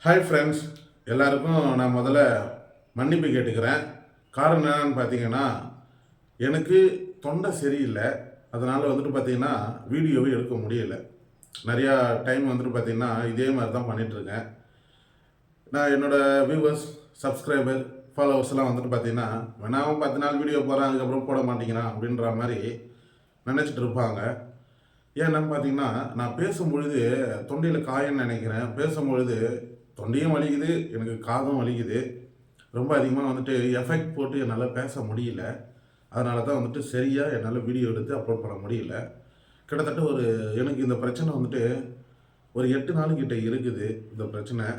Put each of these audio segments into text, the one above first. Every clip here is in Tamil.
ஹாய் ஃப்ரெண்ட்ஸ், எல்லாருக்கும் நான் முதல்ல மன்னிப்பு கேட்டுக்கிறேன். காரணம் என்னன்னு பார்த்தீங்கன்னா, எனக்கு தொண்டை சரியில்லை. அதனால் பார்த்தீங்கன்னா வீடியோவே எடுக்க முடியல. நிறையா டைம் பார்த்தீங்கன்னா இதே மாதிரி தான் பண்ணிகிட்ருக்கேன். நான் என்னோடய வியூவர்ஸ், சப்ஸ்கிரைபர், ஃபாலோவர்ஸ்லாம் பார்த்தீங்கன்னா, வேணாமல் 10 நாள் வீடியோ போகிறேன், அதுக்கப்புறம் போட மாட்டேங்கிறான் அப்படின்ற மாதிரி நினச்சிட்டு இருப்பாங்க. ஏன்னு பார்த்தீங்கன்னா, நான் பேசும்பொழுது தொண்டையில் காயன்னு நினைக்கிறேன். பேசும்பொழுது தொண்டையும் வலிக்குது, எனக்கு காதும் வலிக்குது. ரொம்ப அதிகமாக எஃபெக்ட் போட்டு என்னால் பேச முடியல. அதனால தான் சரியாக என்னால் வீடியோ எடுத்து அப்லோட் பண்ண முடியல. கிட்டத்தட்ட எனக்கு இந்த பிரச்சனை ஒரு 8 நாளுக்கிட்ட இருக்குது இந்த பிரச்சனை.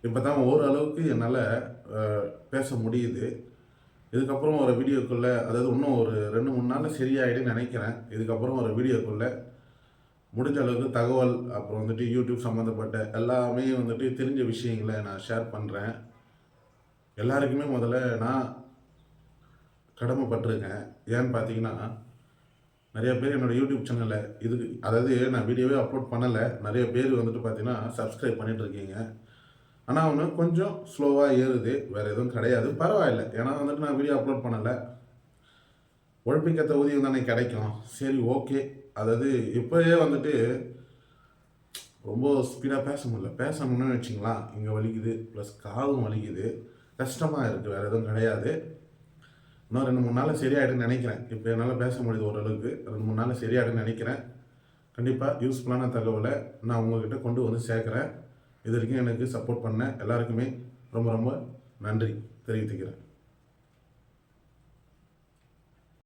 இப்போ தான் ஓரளவுக்கு என்னால் பேச முடியுது. இதுக்கப்புறம் ஒரு வீடியோக்குள்ளே, அதாவது இன்னும் ஒரு 2-3 நாளில் சரியாயிடுன்னு நினைக்கிறேன். இதுக்கப்புறம் ஒரு வீடியோக்குள்ளே முடிஞ்ச அளவுக்கு தகவல், அப்புறம் யூடியூப் சம்மந்தப்பட்ட எல்லாமே தெரிஞ்ச விஷயங்களை நான் ஷேர் பண்ணுறேன். எல்லாருக்குமே முதல்ல நான் கடமைப்பட்டிருக்கேன். ஏன்னு பார்த்தீங்கன்னா, நிறைய பேர் என்னோடய யூடியூப் சேனலில் அதாவது நான் வீடியோவே அப்லோட் பண்ணலை. நிறைய பேர் பார்த்தீங்கன்னா சப்ஸ்கிரைப் பண்ணிகிட்ருக்கீங்க. ஆனால் கொஞ்சம் ஸ்லோவாக ஏறுது, வேறு எதுவும் கிடையாது. பரவாயில்லை, ஏன்னா நான் வீடியோ அப்லோட் பண்ணலை. உழைப்புக்கேற்ற ஊதியம் தானே கிடைக்கும். சரி, ஓகே. அதாவது இப்போயே ரொம்ப ஸ்பீடாக பேச முடியல. பேசணும்னு வச்சிங்களா, இங்கே வலிக்குது, ப்ளஸ் காதும் வலிக்குது, கஷ்டமாக இருக்குது, வேறு எதுவும் கிடையாது. இன்னும் 2-3 நாளில் சரியாயிடுன்னு நினைக்கிறேன். இப்போ என்னால் பேச முடியுது ஓரளவுக்கு. 2-3 நாளில் சரியாயிடுன்னு நினைக்கிறேன். கண்டிப்பாக யூஸ்ஃபுல்லான தகவலை நான் உங்கள்கிட்ட கொண்டு வந்து சேர்க்குறேன். இது வரைக்கும் எனக்கு சப்போர்ட் பண்ண எல்லாருக்குமே ரொம்ப ரொம்ப நன்றி தெரிவித்துக்கிறேன்.